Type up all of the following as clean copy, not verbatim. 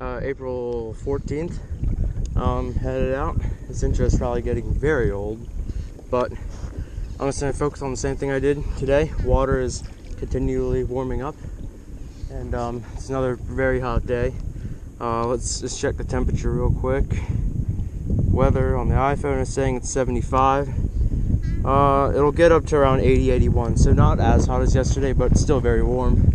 April 14th. Headed out. This intro is probably getting very old, but I'm just going to focus on the same thing I did today. Water is continually warming up, and it's another very hot day. Let's just check the temperature real quick. Weather on the iPhone is saying it's 75. It'll get up to around 80, 81, so not as hot as yesterday, but still very warm.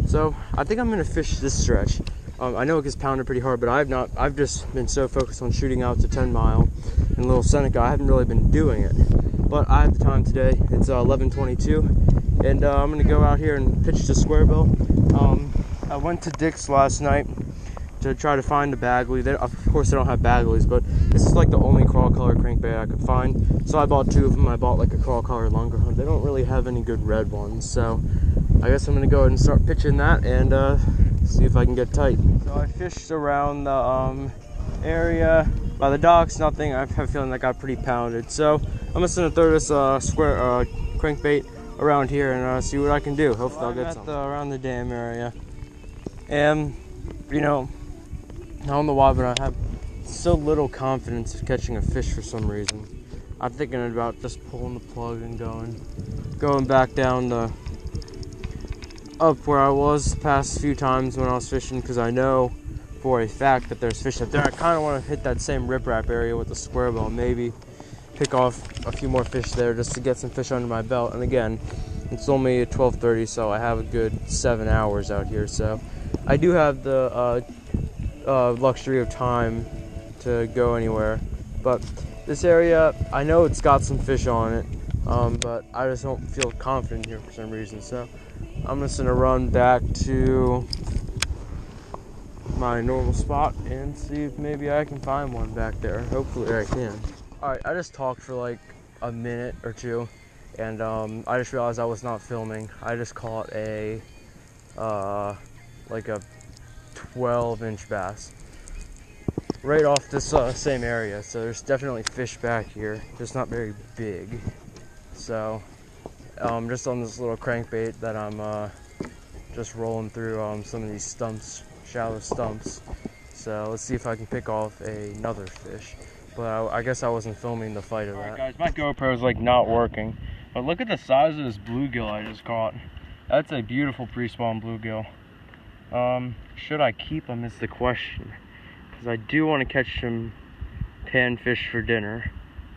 So I think I'm going to fish this stretch. I know it gets pounded pretty hard, but I've just been so focused on shooting out to 10 Mile and Little Seneca, I haven't really been doing it. But I have the time today. It's 11:22, and I'm going to go out here and pitch to Squarebill. I went to Dick's last night to try to find a Bagley. Of course they don't have Bagleys, but this is like the only crawl color crankbait I could find. So I bought two of them. I bought like a crawl color Lungerhunt. They don't really have any good red ones, so I guess I'm going to go ahead and start pitching that and see if I can get tight. So I fished around the area by the docks, nothing. I have a feeling that got pretty pounded. So I'm just going to throw this crankbait around here and see what I can do. Hopefully I'll get some. Around the dam area. And, you know, I don't know why, but I have so little confidence of catching a fish for some reason. I'm thinking about just pulling the plug and going back down up where I was the past few times when I was fishing, because I know for a fact that there's fish up there. I kind of want to hit that same riprap area with the Squarebill, maybe pick off a few more fish there just to get some fish under my belt. And again, it's only 12:30, so I have a good 7 hours out here, so I do have the luxury of time to go anywhere. But this area, I know it's got some fish on it, but I just don't feel confident here for some reason. So I'm just gonna run back to my normal spot and see if maybe I can find one back there. Hopefully I can. Alright, I just talked for like a minute or two, and I just realized I was not filming. I just caught a like a 12-inch bass right off this same area. So there's definitely fish back here, just not very big. So just on this little crankbait that I'm just rolling through some of these stumps, shallow stumps. So let's see if I can pick off another fish. But I guess I wasn't filming the fight of that. Alright guys, my GoPro is like not working, but look at the size of this bluegill I just caught. That's a beautiful pre-spawn bluegill. Should I keep him is the question, because I do want to catch some panfish for dinner.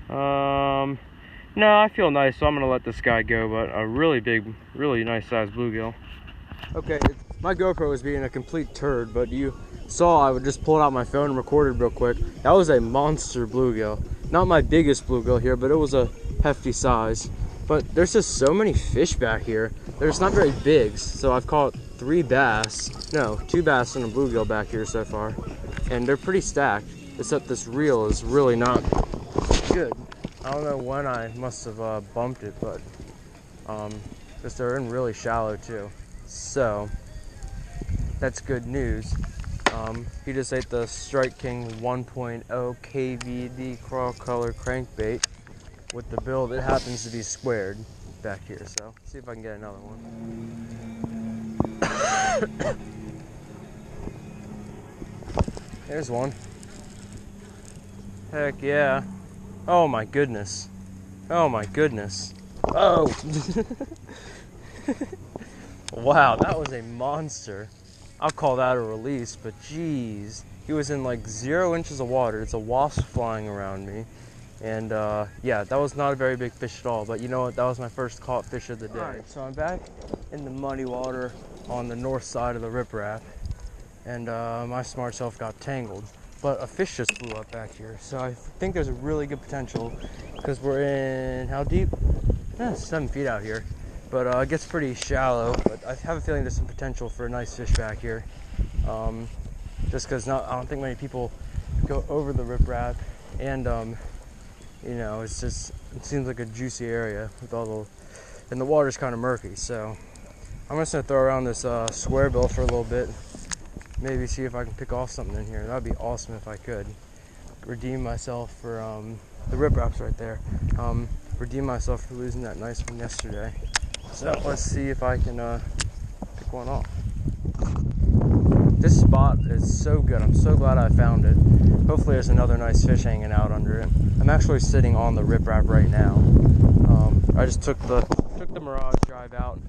No, I feel nice, so I'm going to let this guy go, but a really big, really nice sized bluegill. Okay, my GoPro is being a complete turd, but you saw I would just pull out my phone and recorded real quick. That was a monster bluegill. Not my biggest bluegill here, but it was a hefty size. But there's just so many fish back here. They're just not very big, so I've caught 2 bass and a bluegill back here so far. And they're pretty stacked, except this reel is really not good. I don't know when I must have bumped it, but just they're in really shallow too. So that's good news. He just ate the Strike King 1.0 KVD crawl color crankbait with the bill that happens to be squared back here. So let's see if I can get another one. There's one. Heck yeah. Oh my goodness. Oh my goodness. Oh! Wow, that was a monster. I'll call that a release, but geez. He was in like 0 inches of water. It's a wasp flying around me. And yeah, that was not a very big fish at all, but you know what? That was my first caught fish of the day. Alright, so I'm back in the muddy water on the north side of the riprap, and my smart self got tangled. But a fish just flew up back here, so I think there's a really good potential, because we're in, how deep? 7 feet out here, but it gets pretty shallow, but I have a feeling there's some potential for a nice fish back here, just because I don't think many people go over the riprap, and you know, it seems like a juicy area with and the water's kind of murky, so I'm just going to throw around this Squarebill for a little bit. Maybe see if I can pick off something in here. That'd be awesome if I could. Redeem myself for the riprap's right there. Redeem myself for losing that nice one yesterday. So let's see if I can pick one off. This spot is so good. I'm so glad I found it. Hopefully there's another nice fish hanging out under it. I'm actually sitting on the riprap right now. I just took the Mirage drive out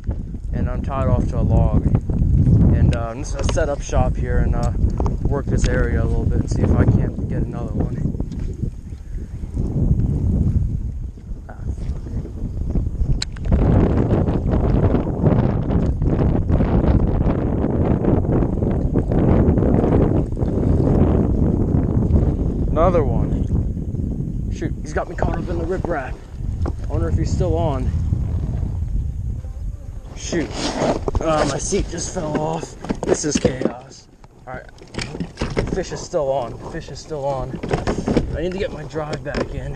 and I'm tied off to a log. And I'm just gonna set up shop here and work this area a little bit and see if I can't get another one. Another one. Shoot, he's got me caught up in the riprap. I wonder if he's still on. Shoot. My seat just fell off. This is chaos. Alright. The fish is still on. The fish is still on. I need to get my drive back in.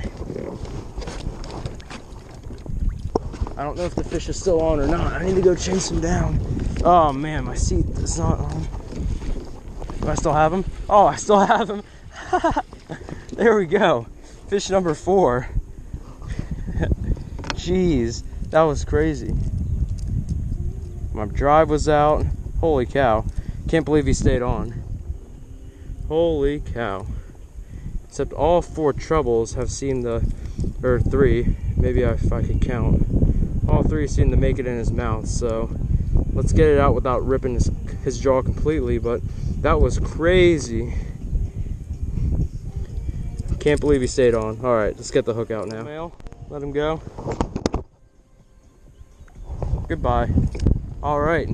I don't know if the fish is still on or not. I need to go chase him down. Oh man, my seat is not on. Do I still have him? Oh, I still have him. There we go. Fish number 4. Jeez, that was crazy. My drive was out. Holy cow. Can't believe he stayed on. Holy cow. Except all 4 trebles have seemed to, or 3, maybe if I could count. All 3 seem to make it in his mouth, so let's get it out without ripping his jaw completely, but that was crazy. Can't believe he stayed on. Alright, let's get the hook out now. Let him go. Goodbye. Alright.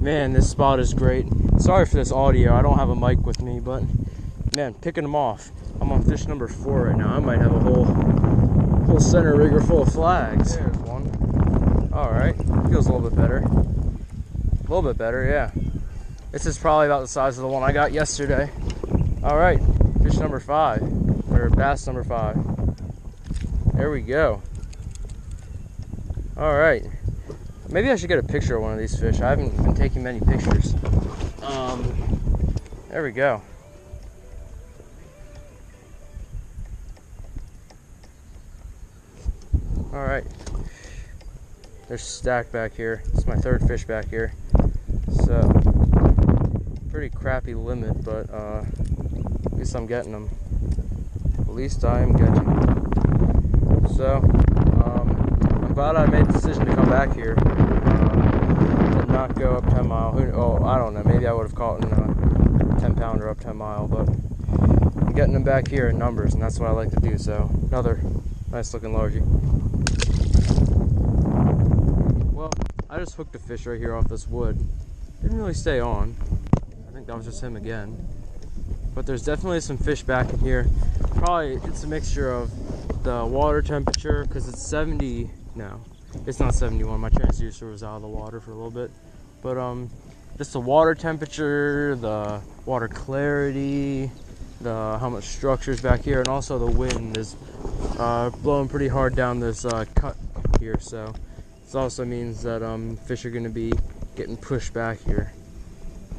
Man, this spot is great. Sorry for this audio. I don't have a mic with me, but man, picking them off. I'm on fish number 4 right now. I might have a whole center rigger full of flags. There's one. Alright. Feels a little bit better. A little bit better, yeah. This is probably about the size of the one I got yesterday. Alright. Fish number 5. Or bass number 5. There we go. Alright. Maybe I should get a picture of one of these fish. I haven't been taking many pictures. There we go. Alright. They're stacked back here. This is my 3rd fish back here. So, pretty crappy limit, but at least I'm getting them. At least I am getting them. So, I'm glad I made the decision to come back here. Did not go up 10 mile. Oh, I don't know. Maybe I would have caught in a 10 pounder up 10 mile, but I'm getting them back here in numbers, and that's what I like to do. So, another nice looking largie. Well, I just hooked a fish right here off this wood. Didn't really stay on. I think that was just him again. But there's definitely some fish back in here. Probably it's a mixture of the water temperature, because it's 70. No, it's not 71. My transducer was out of the water for a little bit. But just the water temperature, the water clarity, how much structure's back here, and also the wind is blowing pretty hard down this cut here. So this also means that fish are going to be getting pushed back here.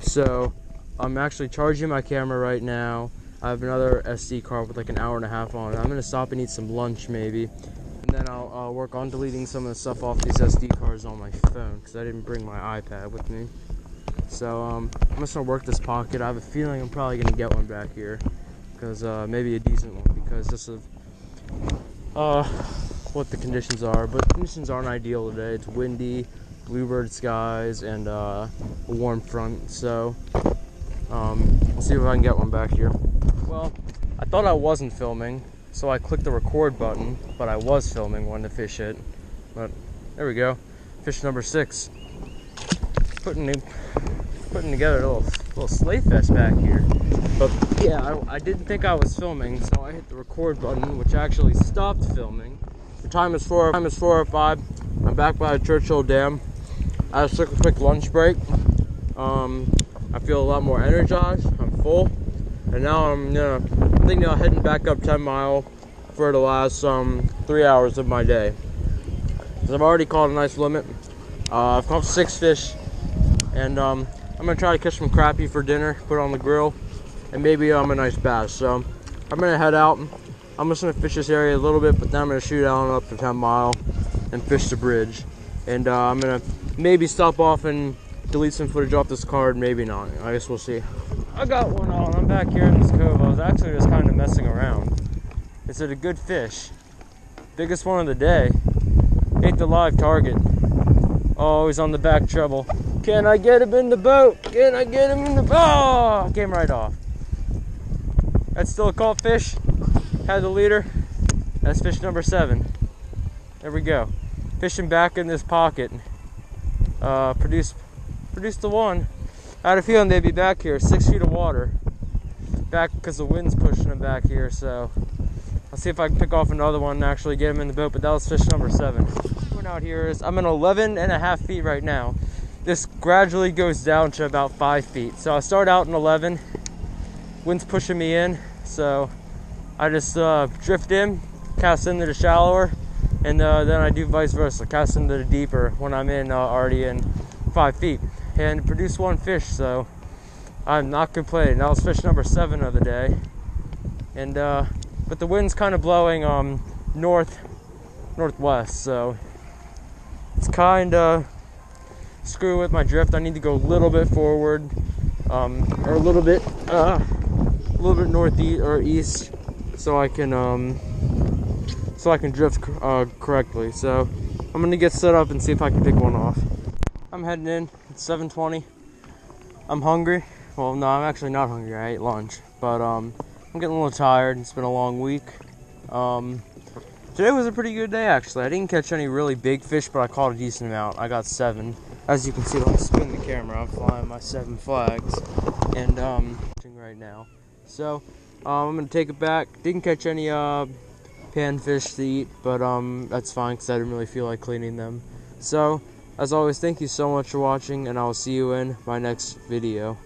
So I'm actually charging my camera right now. I have another SD card with like an hour and a half on it. I'm going to stop and eat some lunch maybe. And then I'll work on deleting some of the stuff off these SD cards on my phone, because I didn't bring my iPad with me. So I'm just going to work this pocket. I have a feeling I'm probably going to get one back here. Because maybe a decent one, because this is what the conditions are. But the conditions aren't ideal today. It's windy, bluebird skies, and a warm front. So we'll see if I can get one back here. Well, I thought I wasn't filming, so I clicked the record button, but I was filming when the fish hit. But there we go, fish number 6. Putting together a little slate fest back here. But yeah, I didn't think I was filming, so I hit the record button, which actually stopped filming. The time is 4:05. I'm back by the Churchill Dam. I just took a quick lunch break. I feel a lot more energized. I'm full. And now I'm thinking of heading back up 10 mile for the last 3 hours of my day. Because I've already caught a nice limit. I've caught 6 fish. And I'm going to try to catch some crappie for dinner, put it on the grill. And maybe a nice bass. So I'm going to head out. I'm just going to fish this area a little bit, but then I'm going to shoot out up to 10 mile and fish the bridge. And I'm going to maybe stop off and delete some footage off this card, maybe not. I guess we'll see. I got one on. I'm back here in this cove. I was actually just kind of messing around. It's a good fish. Biggest one of the day. Ate the live target. Oh, he's on the back treble. Can I get him in the boat? Can I get him in the boat? Oh, came right off. That's still a caught fish. Had the leader. That's fish number 7. There we go. Fishing back in this pocket. Produced the one. I had a feeling they'd be back here, 6 feet of water. Back because the wind's pushing them back here, so I'll see if I can pick off another one and actually get him in the boat, but that was fish number 7. What out here is, I'm at 11.5 feet right now. This gradually goes down to about 5 feet. So I start out in 11, wind's pushing me in, so I just drift in, cast into the shallower, and then I do vice versa, cast into the deeper when I'm in already in 5 feet. And produce one fish, so I'm not complaining. That was fish number 7 of the day. And but the wind's kind of blowing northwest, so it's kind of screwing with my drift. I need to go a little bit forward, or a little bit northeast or east, so I can drift correctly. So I'm gonna get set up and see if I can pick one off. I'm heading in. It's 7:20. I'm hungry. Well, no, I'm actually not hungry. I ate lunch, but I'm getting a little tired. It's been a long week. Today was a pretty good day, actually. I didn't catch any really big fish, but I caught a decent amount. I got 7. As you can see, let me spin the camera. I'm flying my 7 flags, and right now. So I'm gonna take it back. Didn't catch any panfish to eat, but that's fine because I didn't really feel like cleaning them. So as always, thank you so much for watching, and I will see you in my next video.